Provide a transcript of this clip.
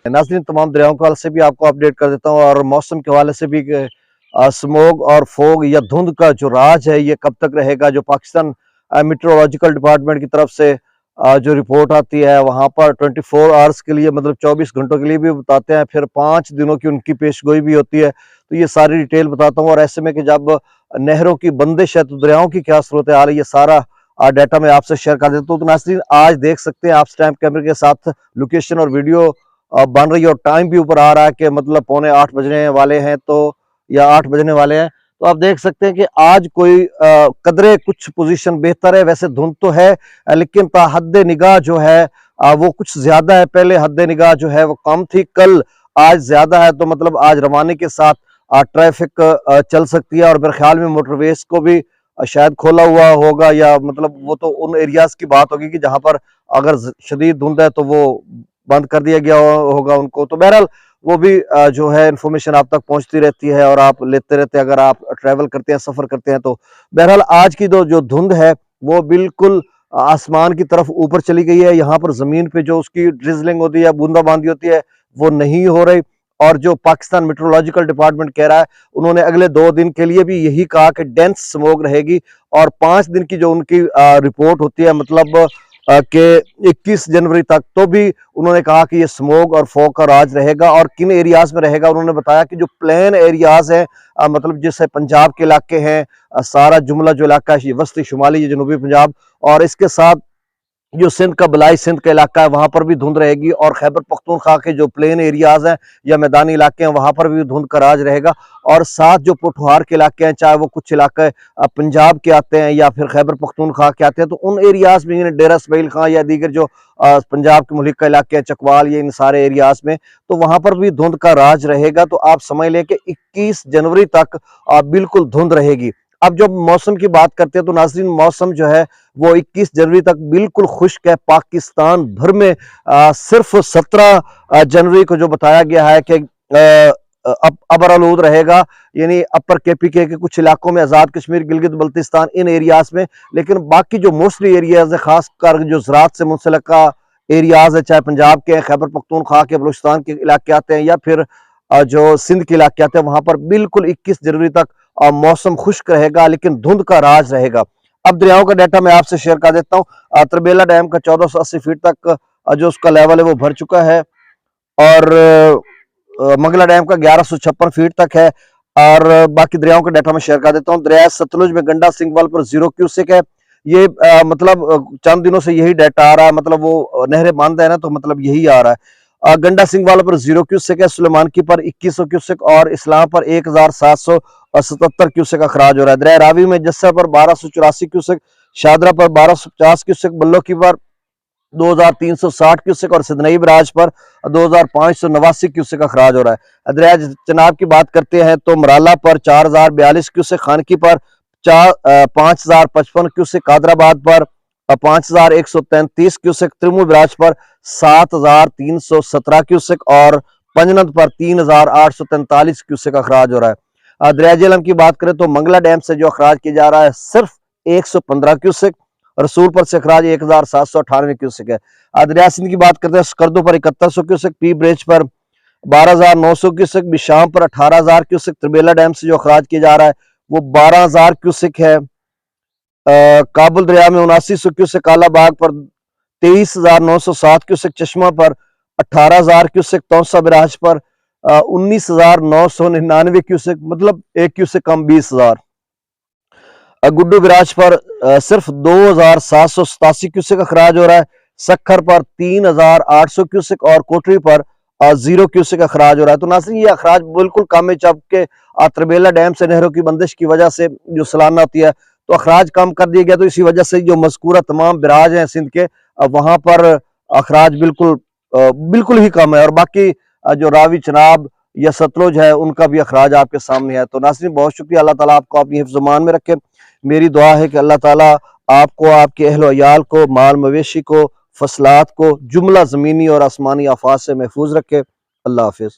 नाज़रीन, तमाम दरियाओं के हवाले से भी आपको अपडेट कर देता हूँ और मौसम के हवाले से भी स्मोग और फोग या धुंध का जो राज है ये कब तक रहेगा। जो पाकिस्तान मेट्रोलॉजिकल डिपार्टमेंट की तरफ से जो रिपोर्ट आती है वहाँ पर 24 आवर्स के लिए, मतलब 24 घंटों के लिए भी बताते हैं, फिर 5 दिनों की उनकी पेशगोई भी होती है। तो ये सारी डिटेल बताता हूँ, और ऐसे में कि जब नहरों की बंदिश है तो दरियाओं की क्या सूरत हाल है, ये सारा डाटा मैं आपसे शेयर कर देता हूँ। तो नाज़रीन, आज देख सकते हैं आप स्टैम्प कैमरे के साथ लोकेशन और वीडियो बन रही है, और टाइम भी ऊपर आ रहा है कि मतलब 7:45 बजने वाले हैं, तो या 8 बजने वाले हैं। तो आप देख सकते हैं कि आज कोई कदरे कुछ पोजीशन बेहतर है। वैसे धुंध तो है, लेकिन हद निगाह जो है वो कुछ ज्यादा है। पहले हद निगाह जो है वो कम थी, कल आज ज्यादा है। तो मतलब आज रवानी के साथ ट्रैफिक चल सकती है, और मेरे ख्याल में मोटरवेज को भी शायद खोला हुआ होगा, या मतलब वो तो उन एरियाज की बात होगी कि जहां पर अगर शदीद धुंध है तो वो बंद कर दिया गया होगा उनको। तो बहरहाल वो भी जो है इंफॉर्मेशन आप तक पहुंचती रहती है और आप लेते रहते हैं अगर आप ट्रैवल करते हैं, सफर करते हैं। तो बहरहाल आज की जो धुंध है वो बिल्कुल आसमान की तरफ ऊपर चली गई है। यहाँ पर जमीन पे जो उसकी ड्रिजलिंग होती है, बूंदाबांदी होती है, वो नहीं हो रही। और जो पाकिस्तान मेट्रोलॉजिकल डिपार्टमेंट कह रहा है, उन्होंने अगले 2 दिन के लिए भी यही कहा कि डेंस स्मोक रहेगी, और 5 दिन की जो उनकी रिपोर्ट होती है, मतलब कि 21 जनवरी तक, तो भी उन्होंने कहा कि ये स्मोक और फॉग का राज रहेगा। और किन एरियाज में रहेगा, उन्होंने बताया कि जो प्लेन एरियाज हैं, मतलब जैसे पंजाब के इलाके हैं, सारा जुमला जो इलाका है, वस्ती शुमाली, ये जनूबी पंजाब, और इसके साथ जो सिंध का बलाई सिंध का इलाका है वहां पर भी धुंध रहेगी, और खैबर पख्तूनख्वा के जो प्लेन एरियाज हैं या मैदानी इलाके हैं वहां पर भी धुंध का राज रहेगा। और साथ जो पोठवार के इलाके हैं, चाहे वो कुछ इलाके पंजाब के आते हैं या फिर खैबर पख्तूनख्वा के आते हैं, तो उन एरियाज में डेरा इसमाइल खां या दीगर जो पंजाब के मुल्क का इलाके हैं, चकवाल, ये इन सारे एरियाज में, तो वहां पर भी धुंध का राज रहेगा। तो आप समझ लें कि 21 जनवरी तक बिल्कुल धुंध रहेगी। अब जब मौसम की बात करते हैं तो नाज़रीन, मौसम जो है वो 21 जनवरी तक बिल्कुल खुश्क है। पाकिस्तान भर में सिर्फ 17 जनवरी को जो बताया गया है कि अबर आलूद रहेगा, यानी अपर केपीके के कुछ इलाकों में, आज़ाद कश्मीर, गिलगित बल्तिस्तान, इन एरियाज में। लेकिन बाकी जो मोस्टली एरियाज है, खासकर जो ज़राअत से मुंसलिका एरियाज है, चाहे पंजाब के, खैबर पख्तूनख्वा के, बलूचिस्तान के इलाके आते हैं, या फिर जो सिंध के इलाके आते हैं, वहां पर बिल्कुल 21 जनवरी तक मौसम खुश्क रहेगा, लेकिन धुंध का राज रहेगा। अब दरियाओं का डाटा मैं आपसे शेयर कर देता हूँ। तरबेला डैम का 1480 फीट तक जो उसका लेवल है वो भर चुका है, और मंगला डैम का 1156 फीट तक है। और बाकी दरियाओं का डाटा मैं शेयर कर देता हूँ। दरिया सतलुज में गंडा सिंगवाल पर 0 क्यूसेक है। ये मतलब चंद दिनों से यही डाटा आ रहा है, मतलब वो नहरें बंद है ना, तो मतलब यही आ रहा है। गंडा सिंगवाल पर 0 क्यूसेक है, सुलेमान की पर 2100 क्यूसेक, और इस्लाम पर 1777 क्यूसेक अखराज हो रहा है। दरिया रावी में जस्सा पर 1284 क्यूसेक, शादरा पर 1250 क्यूसेक, बल्लो की पर 2360 क्यूसेक, और सिदनई बराज पर 2589 क्यूसेक अखराज हो रहा है। दरिया चनाब की बात करते हैं तो मराला पर 4042 क्यूसेक, खानकी पर 5055 क्यूसेक, कादराबाद पर 5133 क्यूसेक, त्रिमू बराज पर 7317 क्यूसेक, और पंजनद पर 3843 क्यूसेक अखराज हो रहा है। दरिया झेलम की बात करें तो मंगला डैम से जो अखराज किया जा रहा है सिर्फ 115 क्यूसेक, रसूलपुर से अखराज 1798 क्यूसेक है। दरिया सिंध की बात करते हैं, स्कर्दो पर 7100 क्यूसेक, पी ब्रिज पर 12900 क्यूसेक, बिशाम पर 18000 क्यूसेक, त्रिबेला डैम से जो अखराज किया जा रहा है वो 12000 क्यूसेक है। काबुल दरिया में 7900 क्यूसेक, कालाबाग पर 23907 क्यूसेक, चश्मा पर 18000 क्यूसेक, तौसा बिराज पर 19999 क्यूसेक, मतलब 1 क्यूसेक कम 20000। गुड्डू बिराज पर सिर्फ 2787 क्यूसेक अखराज हो रहा है। सखर पर 3800 क्यूसेक, और कोटरी पर 0 क्यूसेक अखराज हो रहा है। तो नाज़रीन, ये अखराज बिल्कुल कम है, जबकि तरबेला डैम से नहरों की बंदिश की वजह से जो सालाना होती है तो अखराज कम कर दिया गया। तो इसी वजह से जो मज़कूरा तमाम बिराज हैं सिंध के, वहां पर अखराज बिल्कुल ही कम है, और बाकी जो रावी चनाब या सतलुज है उनका भी अखराज आपके सामने है। तो नाज़रीन, बहुत शुक्रिया। अल्लाह ताला आपको अपनी हिफ्ज़-ओ-मान में रखे। मेरी दुआ है कि अल्लाह ताला आपको, आपके अहल अयाल को, माल मवेशी को, फसलात को, जुमला ज़मीनी और आसमानी आफात से महफूज रखे। अल्लाह हाफिज़।